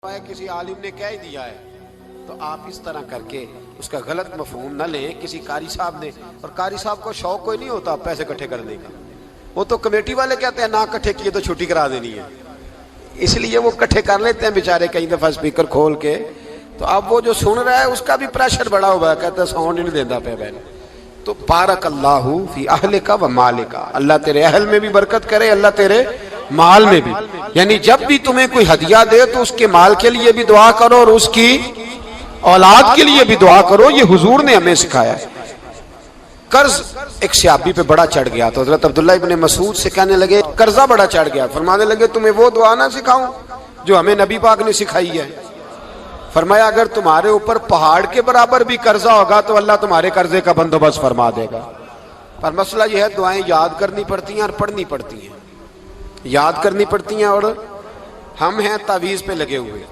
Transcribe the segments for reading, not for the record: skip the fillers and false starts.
किसी आलिम ने कह दिया है तो आप इस तरह करके उसका गलत मफहूम न लें। किसी कारी साहब ने, और कारी साहब को शौक कोई नहीं होता पैसे इकट्ठे करने का, वो तो कमेटी वाले कहते हैं ना इकट्ठे किए तो छुट्टी करा देनी है, इसलिए वो इकट्ठे कर लेते हैं बेचारे कई दफा स्पीकर खोल के। तो अब वो जो सुन रहा है उसका भी प्रेशर बढ़ा हुआ है, कहता है साउंड नहीं देता पे बहन। तो बारक अल्लाहु फी अहलिका व मालिका, अल्लाह तेरे अहल में भी बरकत करे, अल्लाह तेरे माल में भी। यानी जब भी तुम्हें कोई हदिया दे तो उसके माल के लिए भी दुआ करो और उसकी औलाद के लिए भी दुआ करो। ये हुजूर ने हमें सिखाया है। कर्ज एक सहाबी पे बड़ा चढ़ गया तो हजरत अब्दुल्ला इब्ने मसूद से कहने लगे कर्जा बड़ा चढ़ गया, फरमाने लगे तुम्हें वो दुआ ना सिखाऊं जो हमें नबी पाक ने सिखाई है। फरमाया अगर तुम्हारे ऊपर पहाड़ के बराबर भी कर्जा होगा तो अल्लाह तुम्हारे कर्जे का बंदोबस्त फरमा देगा। पर मसला यह है दुआएं याद करनी पड़ती हैं और पढ़नी पड़ती हैं, याद करनी पड़ती हैं। और हम हैं तावीज पे लगे हुए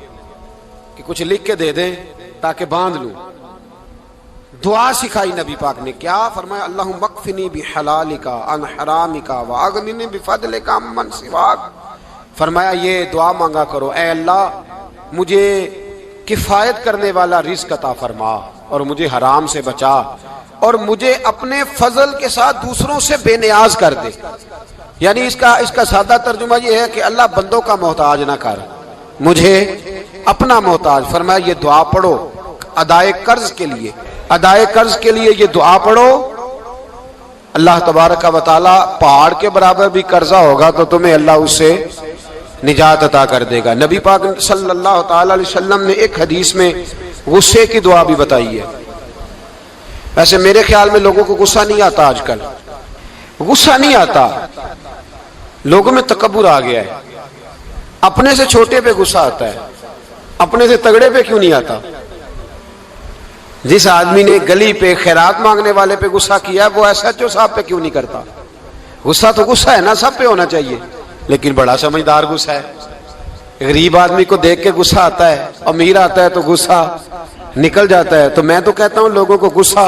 कि कुछ लिख के दे दें ताकि बांध लूं। दुआ सिखाई नबी पाक ने, क्या फरमाया अल्लाहुम्मा मक्फिनी बिहलालिका अन हरामिका व अगनिनी बिफदलिका अम्मन सिवाक। फरमाया ये दुआ मांगा करो, ऐ अल्लाह मुझे किफायत करने वाला रिज़्क अता फरमा और मुझे हराम से बचा और मुझे अपने फजल के साथ दूसरों से बेनियाज कर दे। यानी इसका सादा तर्जुमा ये है कि अल्लाह बंदों का मोहताज ना कर, मुझे अपना मोहताज। फरमाया ये दुआ पढ़ो अदाए कर्ज के लिए, अदाए कर्ज के लिए ये दुआ पढ़ो। अल्लाह तबारक व तआला पहाड़ के बराबर भी कर्जा होगा तो तुम्हें अल्लाह उससे निजात अता कर देगा। नबी पाक सल्लल्लाहु अलैहि वसल्लम ने एक हदीस में गुस्से की दुआ भी बताई है। वैसे मेरे ख्याल में लोगों को गुस्सा नहीं आता, आजकल गुस्सा नहीं आता, लोगों में तकब्बुर आ गया है। अपने से छोटे पे गुस्सा आता है, अपने से तगड़े पे क्यों नहीं आता। जिस आदमी ने गली पे खैरात मांगने वाले पे गुस्सा किया वो एसएचओ साहब पे क्यों नहीं करता। गुस्सा तो गुस्सा है ना, सब पे होना चाहिए, लेकिन बड़ा समझदार गुस्सा है। गरीब आदमी को देख के गुस्सा आता है, अमीर आता है तो गुस्सा निकल जाता है। तो मैं तो कहता हूं लोगों को गुस्सा,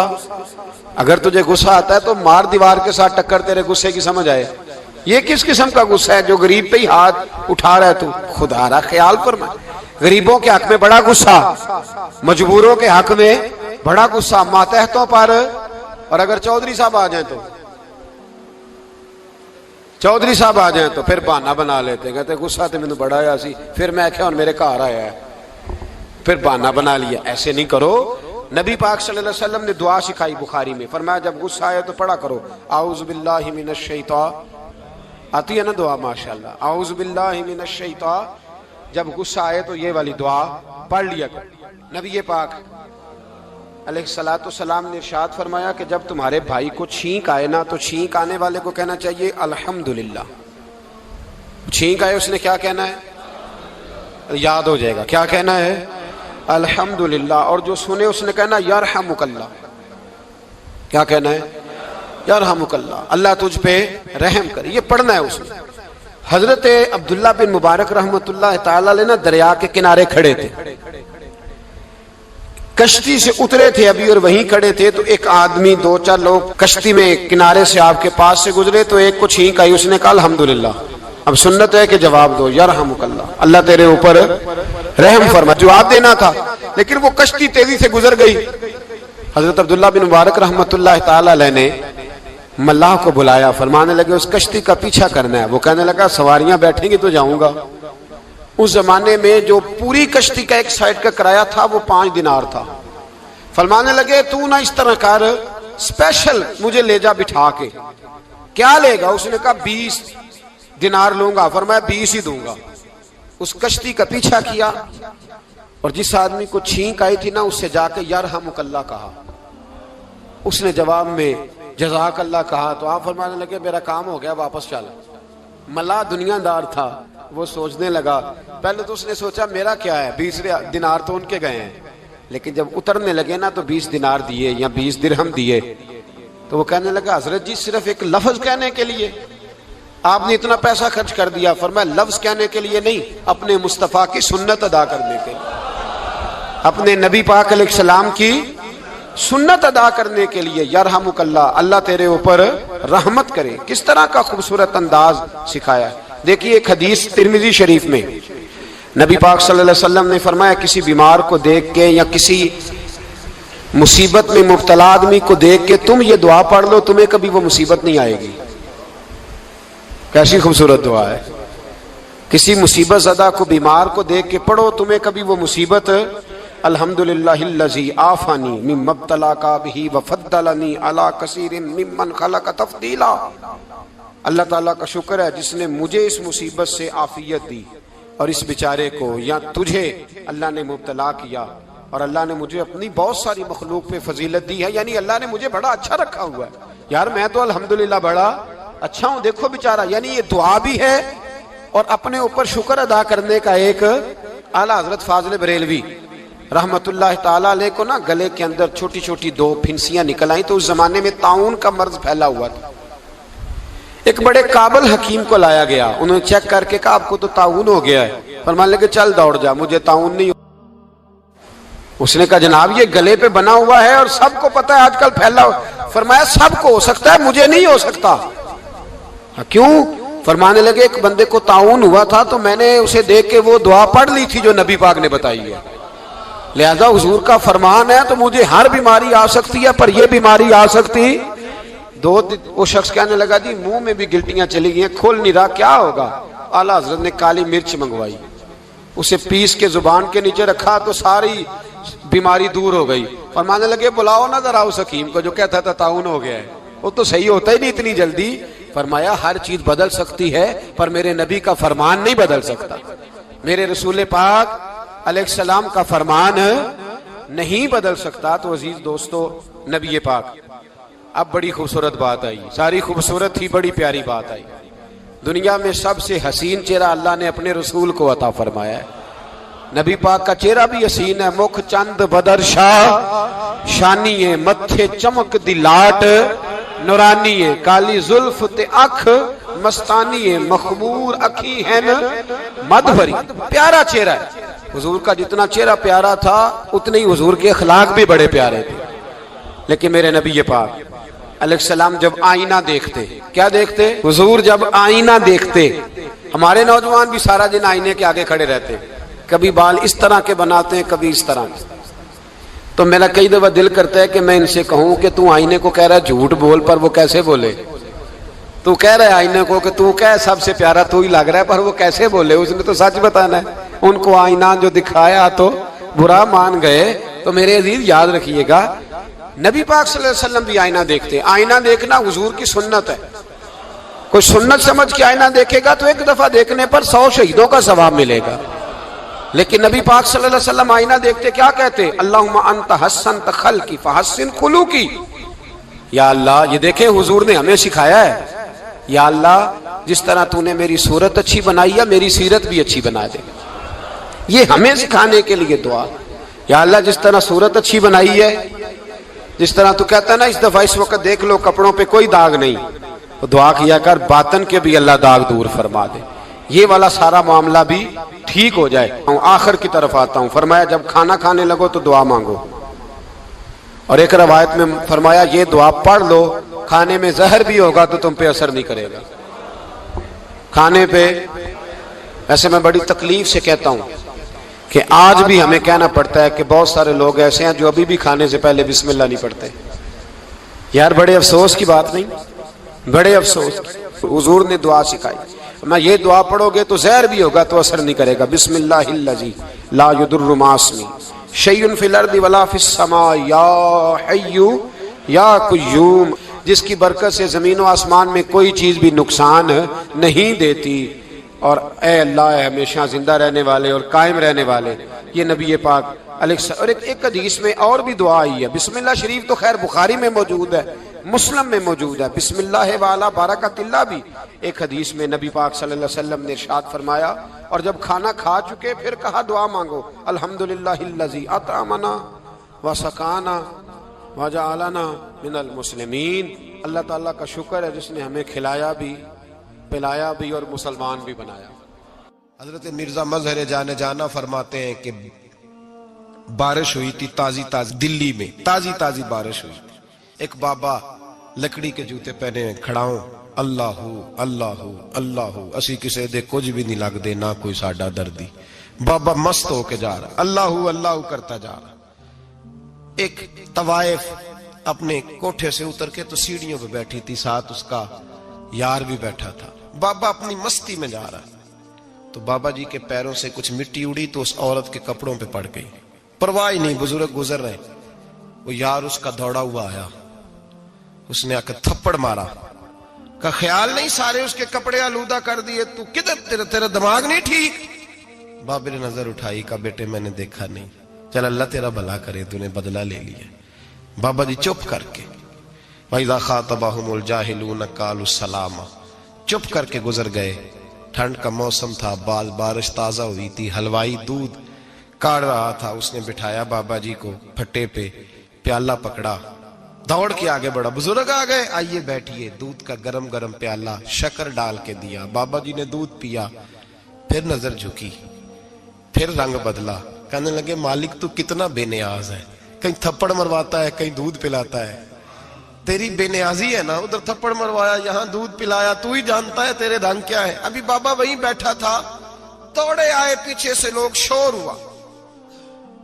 अगर तुझे गुस्सा आता है तो मार दीवार के साथ टक्कर, तेरे गुस्से की समझ आए। ये किस किस्म का गुस्सा है जो गरीब पे ही हाथ उठा रहा है तू। खुदा रा ख्याल फरमा, गरीबों के हक में बड़ा गुस्सा, मजबूरों के हक में बड़ा गुस्सा, मातहतों पर। और अगर चौधरी साहब आ जाए तो, चौधरी साहब आ जाए तो फिर बहाना बना लेते, कहते गुस्सा तो मैंने बड़ा आया सी, फिर मैं क्या मेरे घर आया है, फिर बहाना बना लिया। ऐसे नहीं करो। नबी पाक सल्लल्लाहु अलैहि वसल्लम ने दुआ सिखाई बुखारी में, फरमाया जब गुस्सा आए तो पढ़ा करो आऊज़ु बिल्लाहि मिनश शैतान, आती है ना दुआ माशाअल्लाह, आऊज़ु बिल्लाहि मिनश शैतान। जब गुस्सा आए तो ये वाली दुआ पढ़ लिया करो। नबी पाक अलैहिस्सलातु वस्सलाम ने इरशाद फरमाया कि जब तुम्हारे भाई को छींक आए ना तो छींक आने वाले को कहना चाहिए अल्हम्दुलिल्लाह। छींक आए उसने क्या कहना है, याद हो जाएगा क्या कहना है, अल्हम्दुलिल्लाह। और जो सुने उसने कहना यरहमुकल्लाह, क्या कहना है, यरहमुकल्लाह, अल्लाह तुझ पे रहम करे। ये पढ़ना है उसने। हजरत अब्दुल्ला बिन मुबारक रहमतुल्लाह तआला अलैह ना दरिया के किनारे खड़े थे, कश्ती से उतरे थे अभी और वहीं खड़े थे। तो एक आदमी, दो चार लोग कश्ती में किनारे से आपके पास से गुजरे तो एक को छींक आई, उसने कहा अल्हम्दुलिल्लाह। अब सुन्नत है कि जवाब दो यरहमुकल्लाह, अल्लाह तेरे ऊपर रहम फरमा। जवाब देना था लेकिन वो कश्ती तेजी से गुजर गई। हजरत अब्दुल्ला बिन मुबारक रहमतुल्लाह तआला अलैह ने मल्लाह को बुलाया, फरमाने लगे उस कश्ती का पीछा करना है। वो कहने लगा सवारियां बैठेंगी तो जाऊंगा। उस जमाने में जो पूरी कश्ती का एक साइड का किराया था वो 5 दिनार था। फरमाने लगे तू ना इस तरह कर, स्पेशल मुझे ले जा बिठा के। क्या लेगा, उसने कहा 20 दिनार लूंगा। फरमाया 20 ही दूंगा। उस कश्ती का पीछा किया और जिस आदमी को छींक आई थी ना उससे जाके यरहमुकल्लाह कहा। उसने जवाब में जज़ाकल्लाह कहा तो आप फरमाने लगे मेरा काम हो गया, वापस चल। मल्लाह दुनियादार था, वो सोचने लगा, पहले तो उसने सोचा मेरा क्या है, 20 दिनार तो उनके गए हैं। लेकिन जब उतरने लगे ना तो 20 दिनार दिए या 20 दिरहम दिए। तो वो कहने लगा हजरत जी सिर्फ एक लफ्ज कहने के लिए आपने इतना पैसा खर्च कर दिया। फरमाया लफ्ज कहने के लिए नहीं, अपने मुस्तफ़ा की सुन्नत अदा करने के लिए, अपने नबी पाक अलैहिस्सलाम की सुन्नत अदा करने के लिए। यरहमुकल्लाह, अल्लाह तेरे ऊपर रहमत करे। किस तरह का खूबसूरत अंदाज सिखाया। देखिए एक हदीस तिरमिजी शरीफ में नबी पाक सल्लल्लाहु अलैहि वसल्लम ने फरमाया, किसी बीमार को देख के या किसी मुसीबत में मुब्तला आदमी को देख के तुम ये दुआ पढ़ लो, तुम्हें कभी वो मुसीबत नहीं आएगी। कैसी खूबसूरत दुआ है। किसी मुसीबत ज़दा को, बीमार को देख के पढ़ो, तुम्हें कभी वो मुसीबत, अल्हम्दुलिल्लाहिल्लज़ी आफानी मिम्मा इब्तलाका बिही व फद्दलनी अला कसीरिन मिम्मन खलक तफदीला। अल्लाह ताला का शुक्र है जिसने मुझे इस मुसीबत से आफियत दी और इस बेचारे को या तुझे अल्लाह ने मुब्तला किया और अल्लाह ने मुझे अपनी बहुत सारी मखलूक पे फजीलत दी है। यानी अल्लाह ने मुझे बड़ा अच्छा रखा हुआ है यार, मैं तो अल्हम्दुलिल्लाह बड़ा अच्छा हूं, देखो बेचारा। यानी ये दुआ भी है और अपने ऊपर शुक्र अदा करने का एक आला हजरत फाजिल बरेलवी रहमतुल्लाह ताला अलैह को ना गले के अंदर छोटी छोटी 2 फिंसियां निकल आई। तो उस जमाने में ताउन का मर्ज फैला हुआ था। एक बड़े काबिल हकीम को लाया गया, उन्होंने चेक करके कहा आपको तो ताउन हो गया है। फरमान लगे चल दौड़ जा, मुझे ताउन नहीं। उसने कहा जनाब ये गले पे बना हुआ है और सबको पता है आजकल फैला हुआ। फरमाया सबको हो सकता है, मुझे नहीं हो सकता। क्यों? फरमाने लगे एक बंदे को ताउन हुआ था तो मैंने उसे देख के वो दुआ पढ़ ली थी जो नबी पाक ने बताई है, लिहाजा हुजूर का फरमान है तो मुझे हर बीमारी आ सकती है पर यह बीमारी आ सकती। वो शख्स कहने लगा जी मुंह में भी गिल्टियां चली गई, खोल नहीं रहा, क्या होगा? आला हजरत ने काली मिर्च मंगवाई, उसे पीस के जुबान के नीचे रखा तो सारी बीमारी दूर हो गई। फरमाने लगे बुलाओ ना जरा उस हकीम को जो कहता था ताउन हो गया है, वो तो सही होता ही नहीं इतनी जल्दी। फरमाया हर चीज बदल सकती है पर मेरे नबी का फरमान नहीं बदल सकता, मेरे रसूल पाक अलैहिस्सलाम का फरमान नहीं बदल सकता। तो अजीज दोस्तों, नबी पाक, अब बड़ी खूबसूरत बात आई, सारी खूबसूरत थी, बड़ी प्यारी बात आई। दुनिया में सबसे हसीन चेहरा अल्लाह ने अपने रसूल को अता फरमाया है। नबी पाक का चेहरा भी हसीन है। मुख चंद बदर शाह शानी है, मत्थे चमक दी लाट नूरानी है, काली जुल्फ ते अख मस्तानी है, मखमूर अखी है न मद भरी। प्यारा चेहरा है हुजूर का। जितना चेहरा प्यारा था उतने ही हुजूर के अखलाक भी बड़े प्यारे थे। लेकिन मेरे नबी पाक अलैहिस्सलाम जब आईना देखते, क्या देखते? हुजूर जब आईना देखते, हमारे नौजवान भी सारा दिन आईने के आगे खड़े रहते, कभी बाल इस तरह के बनाते हैं कभी इस तरह के। तो मेरा कई दफा दिल करता है कि मैं इनसे कहूं कि तू आईने को कह रहा है झूठ बोल, पर वो कैसे बोले? तू कह रहा है आईने को कि तू क्या सबसे प्यारा तू ही लग रहा है, पर वो कैसे बोले? उसने तो सच बताना है। उनको आईना जो दिखाया तो बुरा मान गए। तो मेरे अजीज याद रखिएगा, नबी पाक सल्लल्लाहु अलैहि वसल्लम भी आईना देखते। आईना देखना हुजूर की सुन्नत है। कोई सुन्नत समझ के आईना देखेगा तो एक दफा देखने पर 100 शहीदों का सवाब मिलेगा। लेकिन नबी पाक सल्लल्लाहु अलैहि वसल्लम आईना देखते क्या कहते? अल्लाहुम्मा अंत हस्सनत खल्की फहस्सिन खुलूकी। या अल्लाह, ये देखें हुजूर ने हमें सिखाया है, या अल्लाह जिस तरह तूने मेरी सूरत अच्छी बनाई है मेरी सीरत भी अच्छी बना दे। ये हमें सिखाने के लिए दुआ। या अल्लाह जिस तरह सूरत अच्छी बनाई है, जिस तरह तू कहता है ना इस दफा इस वक्त देख लो कपड़ों पे कोई दाग नहीं, तो दुआ किया कर बातन के भी अल्लाह दाग दूर फरमा दे, ये वाला सारा मामला भी ठीक हो जाए। आखिर की तरफ आता हूं। फरमाया जब खाना खाने लगो तो दुआ मांगो, और एक रवायत में फरमाया ये दुआ पढ़ लो, खाने में जहर भी होगा तो तुम पे असर नहीं करेगा। खाने पे ऐसे मैं बड़ी तकलीफ से कहता हूं कि आज भी हमें कहना पड़ता है कि बहुत सारे लोग ऐसे हैं जो अभी भी खाने से पहले बिस्मिल्लाह नहीं पढ़ते। यार बड़े अफसोस की बात नहीं, बड़े अफसोस। हुजूर ने दुआ सिखाई, मैं ये दुआ पढ़ोगे तो जहर भी होगा तो असर नहीं करेगा। बिस्मिल्लाहिल्लज़ी ला युदुर्रु मास्मी शैउन फिल अर्दि वला फिस समा या हय्यु या कुय्यूम, जिसकी बरकत से जमीन और आसमान में कोई चीज भी नुकसान नहीं देती, और ए अल्लाह हमेशा जिंदा रहने वाले और कायम रहने वाले। ये नबी पाक और एक हदीस में और भी दुआ आई है। बिस्मिल्लाह शरीफ तो खैर बुखारी में मौजूद है, मुस्लिम में मौजूद है। बिस्मिल्लाह वाला बरकतिल्लाह भी एक हदीस में नबी पाक सल्लल्लाहु अलैहि वसल्लम ने इरशाद फरमाया। और जब खाना खा चुके फिर कहा दुआ मांगो, अल्हम्दुलिल्लाहिल्लज़ी अतअमना व सकाना व जअलना मिनल मुस्लिमीन। अल्लाह ताला का शुक्र है जिसने हमें खिलाया भी, पिलाया भी और मुसलमान भी बनाया। हजरत मिर्जा मजहर जाने जाना फरमाते हैं कि बारिश हुई थी ताजी ताजी, दिल्ली में ताजी ताजी बारिश हुई। एक बाबा लकड़ी के जूते पहने खड़ाओ, अल्लाहू अल्लाहू अल्लाहू, असी किसी दे कुछ भी नहीं लगते, ना कोई साडा दर्दी। बाबा मस्त होके जा रहा, अल्लाहू अल्लाहू करता जा रहा। एक तवाइफ अपने कोठे से उतर के तो सीढ़ियों पे बैठी थी, साथ उसका यार भी बैठा था। बाबा अपनी मस्ती में जा रहा, तो बाबा जी के पैरों से कुछ मिट्टी उड़ी तो उस औरत के कपड़ों पे पड़ गई। परवाह ही नहीं, बुजुर्ग गुजर रहे। वो यार उसका दौड़ा हुआ आया, उसने आकर थप्पड़ मारा, का ख्याल नहीं सारे उसके कपड़े आलूदा कर दिए, तू किधर, तेरा दिमाग नहीं ठीक। बाबे ने नजर उठाई, का बेटे मैंने देखा नहीं, चल अल्लाह तेरा भला करे, तूने बदला ले लिया। बाबा जी चुप करके, वइज़ा ख़ातबहुमुल जाहिलून क़ालू सलामा, चुप करके गुजर गए। ठंड का मौसम था, बारिश ताजा हुई थी, हलवाई दूध काढ़ रहा था, उसने बिठाया बाबा जी को फट्टे पे, प्याला पकड़ा, दौड़ के आगे बढ़ा, बुजुर्ग आ गए, आइए बैठिए। दूध का गरम गरम प्याला शक्कर डाल के दिया, बाबा जी ने दूध पिया, फिर नजर झुकी, फिर रंग बदला, कहने लगे मालिक तू कितना बेनियाज है, कहीं थप्पड़ मरवाता है, कहीं दूध पिलाता है, तेरी बेनियाजी है ना, उधर थप्पड़ मरवाया, यहाँ दूध पिलाया, तू ही जानता है तेरे रंग क्या है। अभी बाबा वहीं बैठा था, दौड़े आए, पीछे से लोग, शोर हुआ,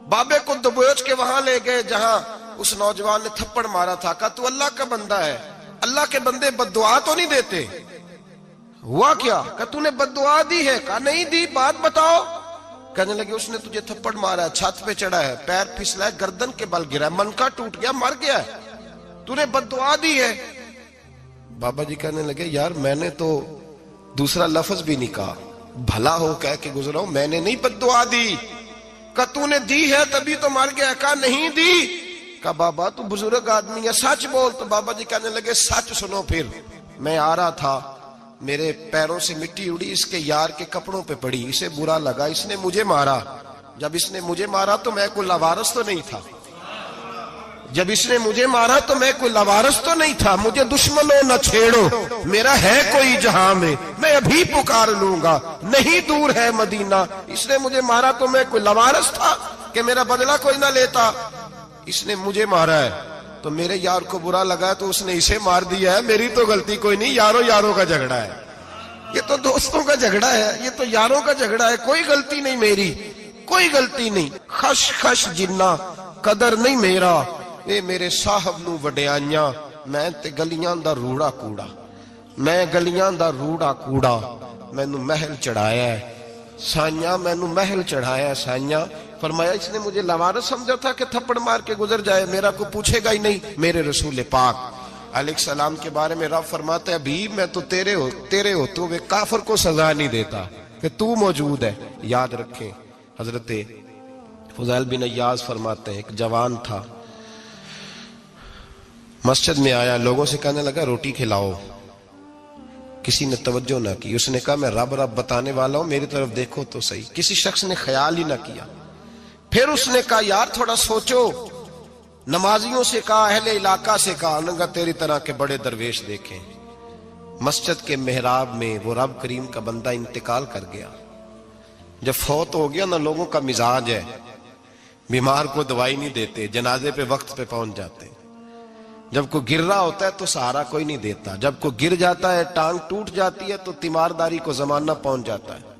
बाबे को दबोच के वहां ले गए जहां उस नौजवान ने थप्पड़ मारा था। कहा तू अल्लाह का बंदा है, अल्लाह के बंदे बद्दुआ तो नहीं देते। हुआ क्या? कहा तूने बद्दुआ दी है? कहा नहीं दी, बात बताओ। कहने लगे उसने तुझे थप्पड़ मारा है, छत पे चढ़ा है, पैर फिसला है, गर्दन के बल गिरा, मनका टूट गया, मर गया है, तूने बद्दुआ दी है। बाबा जी कहने लगे यार मैंने तो दूसरा लफ्ज भी नहीं कहा, भला हो कह के गुजरा हूं, मैंने नहीं बद्दुआ दी। का तूने दी है तभी तो मर गया। कहा नहीं दी। का बाबा तू बुजुर्ग आदमी है, सच बोल। तो बाबा जी कहने लगे सच सुनो। फिर मैं आ रहा था, मेरे पैरों से मिट्टी उड़ी, इसके यार के कपड़ों पे पड़ी, इसे बुरा लगा, इसने मुझे मारा। जब इसने मुझे मारा तो मैं कोई लवारस तो नहीं था, जब इसने मुझे मारा तो मैं कोई लवारस तो नहीं था, मुझे दुश्मनों न छेड़ो, मेरा है कोई जहां में, मैं अभी पुकार लूंगा, नहीं दूर है मदीना। इसने मुझे मारा तो मैं कोई लवारस था कि मेरा बदला कोई ना लेता, इसने मुझे मारा है तो मेरे यार को बुरा लगा तो उसने इसे मार दिया है, मेरी तो गलती कोई नहीं, यारों यारों का झगड़ा है, ये तो दोस्तों का झगड़ा है, ये तो यारों का झगड़ा है, कोई गलती नहीं मेरी, कोई गलती नहीं। खश खश जिन्ना कदर नहीं मेरा, ये मेरे साहब नू वडियाइयां, मैं ते गलियां दा रूड़ा कूड़ा, मैं गलियां दा रूड़ा कूड़ा, मैनू महल चढ़ाया है साइया, मैनू महल चढ़ाया है साइया। फरमाया इसने मुझे लवारस समझा था कि थप्पड़ मार के गुजर जाए, मेरा को पूछेगा ही नहीं। मेरे रसूल पाक अलैहिस्सलाम के बारे में रब फरमाता है अभी मैं तो तेरे होते हुए काफिर को सजा नहीं देता कि तू मौजूद है। याद रखें, हजरत फुज़ैल बिन अय्याज फरमाते हैं एक जवान था, मस्जिद में आया, लोगों से कहने लगा रोटी खिलाओ, किसी ने तवज्जो ना की। उसने कहा मैं रब रब बताने वाला हूं, मेरी तरफ देखो तो सही। किसी शख्स ने ख्याल ही ना किया। फिर उसने कहा यार थोड़ा सोचो, नमाजियों से कहा, अहले इलाका से कहा, उन्होंने तेरी तरह के बड़े दरवेश देखे। मस्जिद के मेहराब में वो रब करीम का बंदा इंतकाल कर गया। जब फौत हो गया ना, लोगों का मिजाज है, बीमार को दवाई नहीं देते, जनाजे पे वक्त पे पहुंच जाते। जब कोई गिर रहा होता है तो सहारा कोई नहीं देता, जब कोई गिर जाता है, टांग टूट जाती है तो तीमारदारी को जमाना पहुंच जाता है।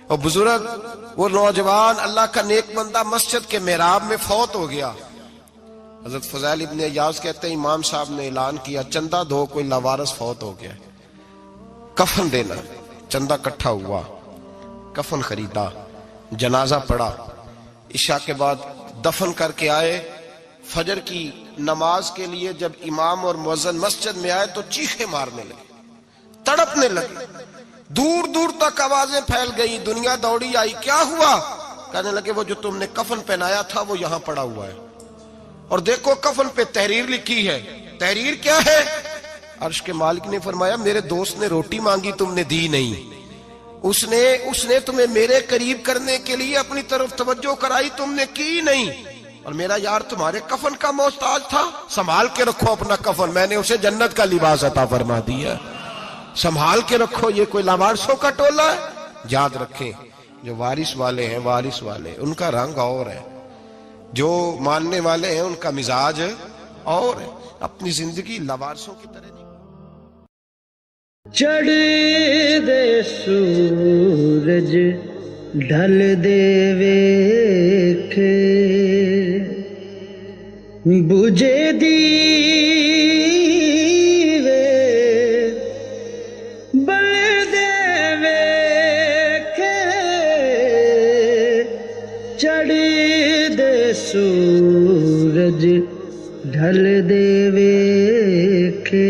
और बुजुर्ग वो नौजवान अल्लाह का नेक बंदा मस्जिद के मेहराब में फौत हो गया। हजरत फज़ैल इब्न अय्याज कहते हैं इमाम साहब ने ऐलान किया चंदा दो, कोई लवारस फौत हो गया, कफन देना। चंदा इकट्ठा हुआ, कफन खरीदा, जनाजा पड़ा, इशा के बाद दफन करके आए। फजर की नमाज के लिए जब इमाम और मुअज्जिन मस्जिद में आए तो चीखे मारने लगे, तड़पने लगे, दूर दूर तक आवाजें फैल गई, दुनिया दौड़ी आई। क्या हुआ? कहने लगे वो जो तुमने कफन पहनाया था वो यहां पड़ा हुआ है, और देखो कफन पे तहरीर लिखी है। तहरीर क्या है? अर्श के मालिक ने फरमाया मेरे दोस्त ने रोटी मांगी, तुमने दी नहीं, उसने तुम्हें मेरे करीब करने के लिए अपनी तरफ तवज्जो कराई, तुमने की नहीं, और मेरा यार तुम्हारे कफन का मोहताज था, संभाल के रखो अपना कफन, मैंने उसे जन्नत का लिबास अता फरमा दिया, संभाल के रखो। ये कोई लावारिसों का टोला है? याद रखें जो वारिस वाले हैं, वारिस वाले उनका रंग और है, जो मानने वाले हैं उनका मिजाज और है। अपनी जिंदगी लावारिसों की तरह नहीं। चढ़ दे सूरज ढल दे वेखे बुझे दीवे बल दे वेखे चढ़ दे सूरज ढल दे वेखे।